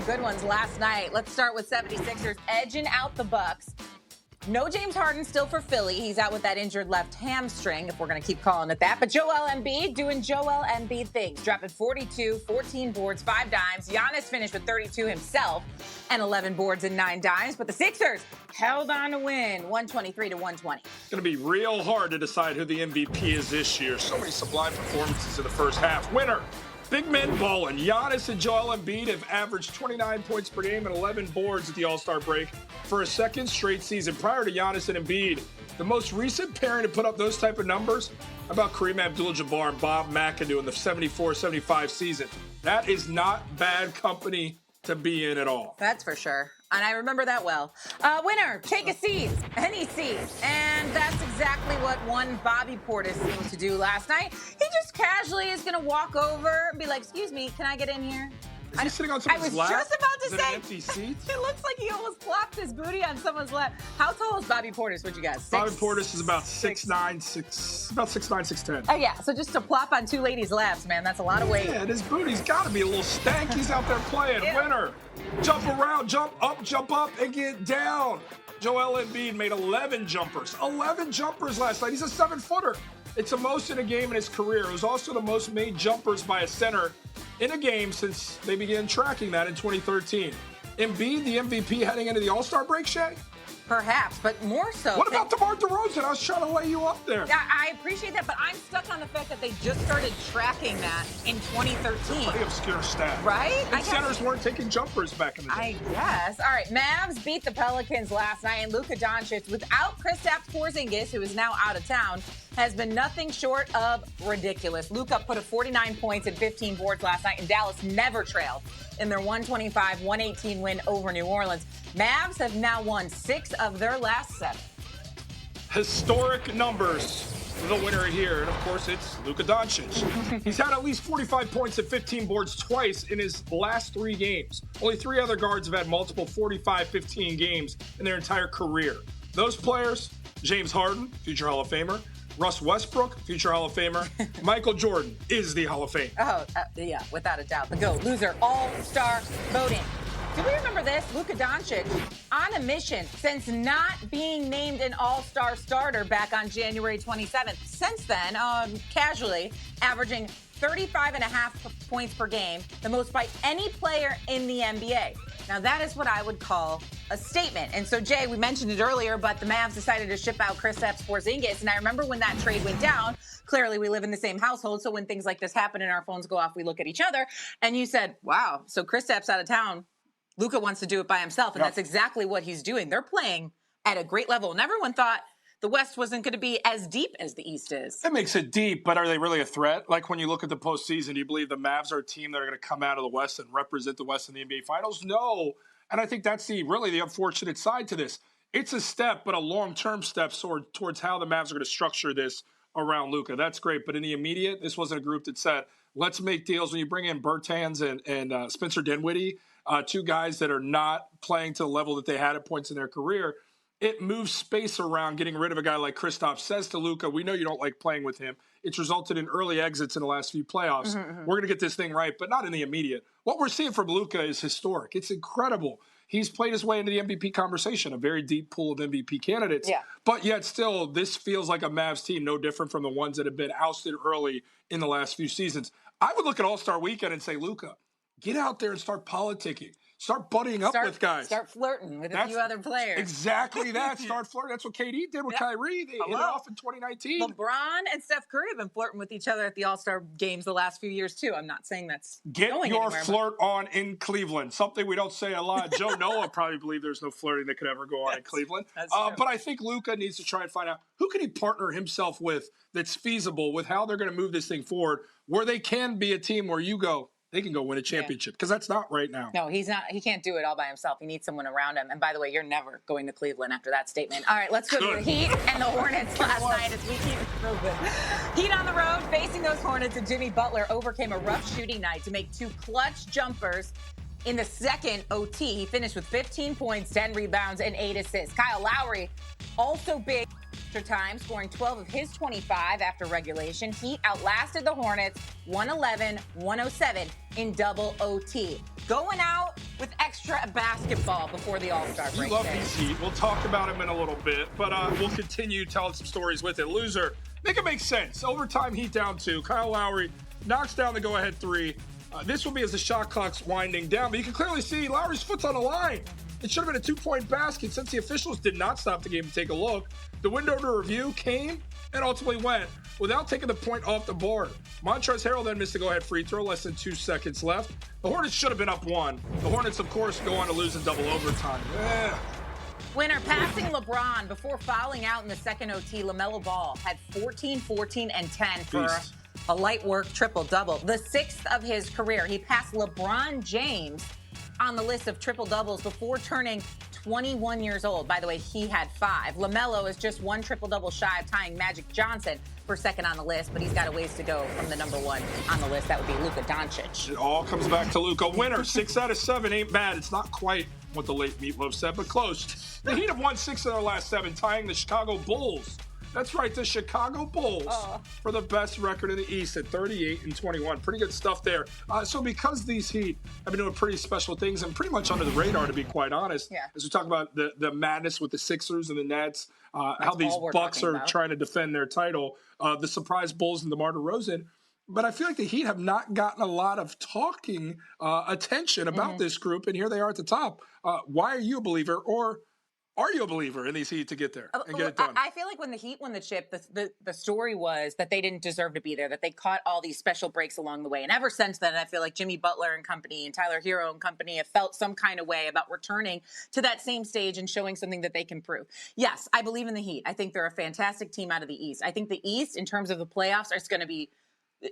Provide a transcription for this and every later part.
good ones last night. Let's start with 76ers edging out the Bucks. No James Harden still for Philly. He's out with that injured left hamstring, if we're going to keep calling it that. But Joel Embiid doing Joel Embiid things, dropping 42, 14 boards, 5 dimes. Giannis finished with 32 himself and 11 boards and 9 dimes. But the Sixers held on to win, 123 to 120. It's going to be real hard to decide who the MVP is this year. So many sublime performances in the first half. Winner. Big men balling. Giannis and Joel Embiid have averaged 29 points per game and 11 boards at the All-Star break for a second straight season. Prior to Giannis and Embiid, the most recent pairing to put up those type of numbers, how about Kareem Abdul-Jabbar and Bob McAdoo in the 74-75 season. That is not bad company to be in at all. That's for sure. And I remember that well. Winner, take a seat, any seat. And that's exactly what one Bobby Portis seemed to do last night. He just casually is going to walk over and be like, excuse me, can I get in here? Is he sitting on someone's lap? I was just about to say, an empty seat? It looks like he almost plopped his booty on someone's lap. How tall is Bobby Portis? What you guys? Bobby Portis is about 6'9", 6'10". Oh yeah, so just to plop on two ladies' laps, man, that's a lot of weight. Yeah, and his booty's got to be a little stank. He's out there playing. Yeah. Winner, jump around, jump up, and get down. Joel Embiid made 11 jumpers. 11 jumpers last night. He's a 7-footer. It's the most in a game in his career. It was also the most made jumpers by a center in a game since they began tracking that in 2013. Embiid, the MVP heading into the All-Star break, Shae? Perhaps, but more so. What about DeMar DeRozan? I was trying to lay you up there. I appreciate that, but I'm stuck on the fact that they just started tracking that in 2013. Pretty obscure stat. Right? And centers weren't taking jumpers back in the day. I guess. All right, Mavs beat the Pelicans last night, and Luka Doncic, without Kristaps Porzingis, who is now out of town, has been nothing short of ridiculous. Luka put up 49 points and 15 boards last night, and Dallas never trailed in their 125-118 win over New Orleans. Mavs have now won 6 of their last 7. Historic numbers. The winner here, and of course, it's Luka Doncic. He's had at least 45 points and 15 boards twice in his last 3 games. Only 3 other guards have had multiple 45-15 games in their entire career. Those players, James Harden, future Hall of Famer, Russ Westbrook, future Hall of Famer. Michael Jordan is the Hall of Fame. Oh, yeah, without a doubt. The GOAT, loser, all-star voting. Do we remember this? Luka Doncic on a mission since not being named an all-star starter back on January 27th. Since then, casually averaging 35.5 points per game, the most by any player in the NBA. Now, that is what I would call a statement. And so, Jay, we mentioned it earlier, but the Mavs decided to ship out Kristaps Porzingis. And I remember when that trade went down, clearly we live in the same household. So when things like this happen and our phones go off, we look at each other. And you said, wow, so Kristaps out of town. Luka wants to do it by himself. And that's exactly what he's doing. They're playing at a great level. And everyone thought the West wasn't going to be as deep as the East is. It makes it deep, but are they really a threat? Like when you look at the postseason, do you believe the Mavs are a team that are going to come out of the West and represent the West in the NBA Finals? No. And I think that's really the unfortunate side to this. It's a step, but a long-term step towards how the Mavs are going to structure this around Luka. That's great. But in the immediate, this wasn't a group that said, let's make deals. When you bring in Bertans and Spencer Dinwiddie, 2 guys that are not playing to the level that they had at points in their career, it moves space around. Getting rid of a guy like Kristaps says to Luka, we know you don't like playing with him. It's resulted in early exits in the last few playoffs. We're going to get this thing right, but not in the immediate. What we're seeing from Luka is historic. It's incredible. He's played his way into the MVP conversation, a very deep pool of MVP candidates. Yeah. But yet still, this feels like a Mavs team, no different from the ones that have been ousted early in the last few seasons. I would look at All-Star Weekend and say, Luka, get out there and start politicking. Start buddying up with guys. Start flirting with a few other players. Exactly that. Start flirting. That's what KD did with Kyrie. They hit it off in 2019. LeBron and Steph Curry have been flirting with each other at the All-Star games the last few years, too. I'm not saying that's going your anywhere, flirt on in Cleveland. Something we don't say a lot. Joe Noah probably believe there's no flirting that could ever go on in Cleveland. That's true. But I think Luka needs to try and find out who can he partner himself with that's feasible with how they're going to move this thing forward, where they can be a team where you go, they can go win a championship, because that's not right now. No, he's not. He can't do it all by himself. He needs someone around him. And by the way, you're never going to Cleveland after that statement. All right, let's go to the Heat and the Hornets last night as we keep improving. Heat on the road facing those Hornets, and Jimmy Butler overcame a rough shooting night to make 2 clutch jumpers in the second OT. He finished with 15 points, 10 rebounds, and 8 assists. Kyle Lowry, also big time, scoring 12 of his 25 after regulation. He outlasted the Hornets 111-107 in double OT. Going out with extra basketball before the All-Star break. You love these Heat. We'll talk about them in a little bit, but we'll continue telling some stories with it. Loser, make it make sense. Overtime, Heat down 2. Kyle Lowry knocks down the go-ahead 3. This will be as the shot clock's winding down, but you can clearly see Lowry's foot's on the line. It should have been a 2-point basket since the officials did not stop the game to take a look. The window to review came and ultimately went without taking the point off the board. Montrezl Harrell then missed the go-ahead free throw, less than 2 seconds left. The Hornets should have been up 1. The Hornets, of course, go on to lose in double overtime. Winner passing LeBron before fouling out in the second OT. LaMelo Ball had 14, 14, and 10 for a light work triple-double. The 6th of his career. He passed LeBron James on the list of triple-doubles before turning 21 years old. By the way, he had 5. LaMelo is just 1 triple-double shy of tying Magic Johnson for second on the list, but he's got a ways to go from the number 1 on the list. That would be Luka Doncic. It all comes back to Luka. Winner, 6 out of 7 ain't bad. It's not quite what the late Meatloaf said, but close. The Heat have won 6 of their last 7, tying the Chicago Bulls. That's right, the Chicago Bulls for the best record in the East at 38-21. Pretty good stuff there. So because these Heat have been doing pretty special things and pretty much under the radar, to be quite honest, as we talk about the madness with the Sixers and the Nets, how these Bucks are trying to defend their title, the surprise Bulls and DeMar DeRozan. But I feel like the Heat have not gotten a lot of talking attention about this group, and here they are at the top. Why are you a believer, or are you a believer in these Heat to get there and get it done? I feel like when the Heat won the chip, the story was that they didn't deserve to be there, that they caught all these special breaks along the way. And ever since then, I feel like Jimmy Butler and company and Tyler Hero and company have felt some kind of way about returning to that same stage and showing something that they can prove. Yes, I believe in the Heat. I think they're a fantastic team out of the East. I think the East, in terms of the playoffs, is going to be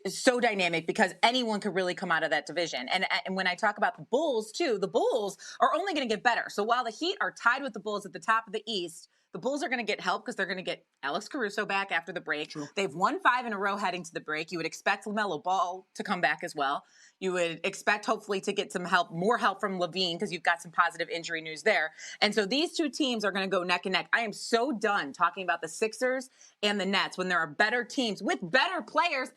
so dynamic because anyone could really come out of that division. And when I talk about the Bulls, too, the Bulls are only going to get better. So while the Heat are tied with the Bulls at the top of the East, the Bulls are going to get help because they're going to get Alex Caruso back after the break. True. They've won 5 in a row heading to the break. You would expect LaMelo Ball to come back as well. You would expect, hopefully, to get some help, more help from LaVine because you've got some positive injury news there. And so these two teams are going to go neck and neck. I am so done talking about the Sixers and the Nets when there are better teams with better players.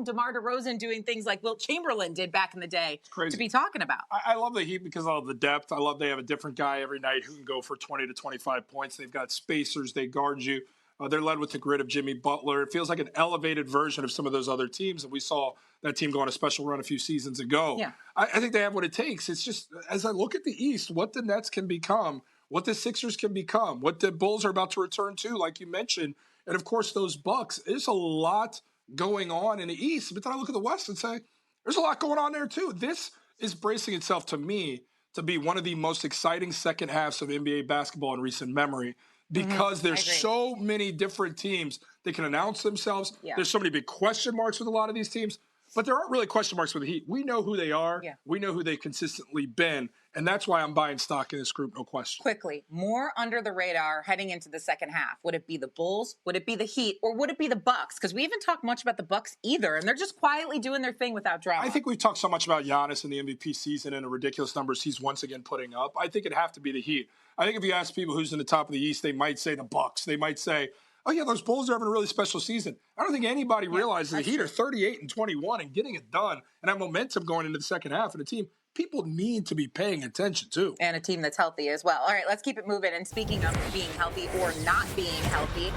DeMar DeRozan doing things like Wilt Chamberlain did back in the day to be talking about. I love the Heat because of the depth. I love they have a different guy every night who can go for 20 to 25 points. They've got spacers. They guard you. They're led with the grit of Jimmy Butler. It feels like an elevated version of some of those other teams. And we saw that team go on a special run a few seasons ago. Yeah. I think they have what it takes. It's just, as I look at the East, what the Nets can become, what the Sixers can become, what the Bulls are about to return to, like you mentioned, and, of course, those Bucks. There's a lot going on in the East. But then I look at the West and say, there's a lot going on there, too. This is bracing itself, to me, to be one of the most exciting second halves of NBA basketball in recent memory. Because there's so many different teams that can announce themselves. Yeah. There's so many big question marks with a lot of these teams. But there aren't really question marks with the Heat. We know who they are. Yeah. We know who they've consistently been. And that's why I'm buying stock in this group, no question. Quickly, more under the radar heading into the second half. Would it be the Bulls? Would it be the Heat? Or would it be the Bucks? Because we haven't talked much about the Bucks either. And they're just quietly doing their thing without drama. I think we've talked so much about Giannis in the MVP season and the ridiculous numbers he's once again putting up. I think it'd have to be the Heat. I think if you ask people who's in the top of the East, they might say the Bucks. They might say, oh, yeah, those Bulls are having a really special season. I don't think anybody realizes the Heat are 38-21 and getting it done and have momentum going into the second half. And a team people need to be paying attention to. And a team that's healthy as well. All right, let's keep it moving. And speaking of being healthy or not being healthy,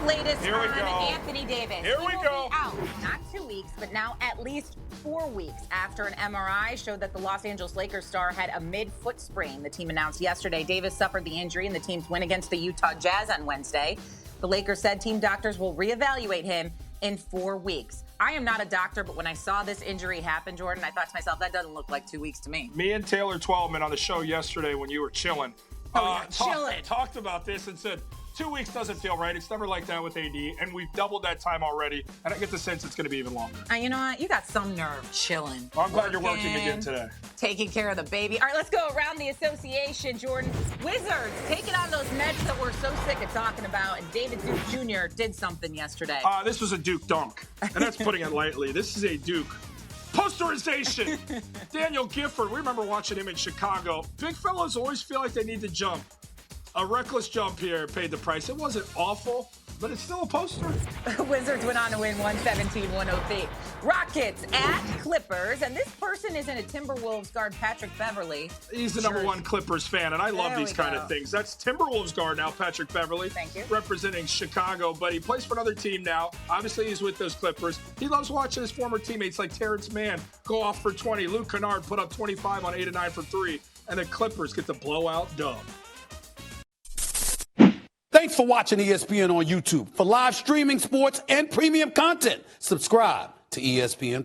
latest on Anthony Davis. Here we go. Out not 2 weeks, but now at least 4 weeks after an MRI showed that the Los Angeles Lakers star had a mid-foot sprain. The team announced yesterday Davis suffered the injury in the team's win against the Utah Jazz on Wednesday. The Lakers said team doctors will reevaluate him in 4 weeks. I am not a doctor, but when I saw this injury happen, Jordan, I thought to myself, that doesn't look like 2 weeks to me. Me and Taylor Twellman on the show yesterday when you were chilling. Talked about this and said, 2 weeks doesn't feel right. It's never like that with AD, and we've doubled that time already, and I get the sense it's going to be even longer. You know what? You got some nerve chilling. Well, I'm glad you're working again today. Taking care of the baby. All right, let's go around the association, Jordan. Wizards taking on those Nets that we're so sick of talking about, and David Duke Jr. did something yesterday. This was a Duke dunk, and that's putting it lightly. This is a Duke posterization. Daniel Gifford, we remember watching him in Chicago. Big fellas always feel like they need to jump. A reckless jump here paid the price. It wasn't awful, but it's still a poster. Wizards went on to win 117-103. Rockets at Clippers, and this person isn't a Timberwolves guard, Patrick Beverley. He's the number one Clippers fan, and I love these kind of things. That's Timberwolves guard now, Patrick Beverley. Thank you. Representing Chicago, but he plays for another team now. Obviously, he's with those Clippers. He loves watching his former teammates like Terrence Mann go off for 20. Luke Kennard put up 25 on 8 of 9 for 3, and the Clippers get the blowout dub. Thanks for watching ESPN on YouTube. For live streaming sports and premium content, subscribe to ESPN+.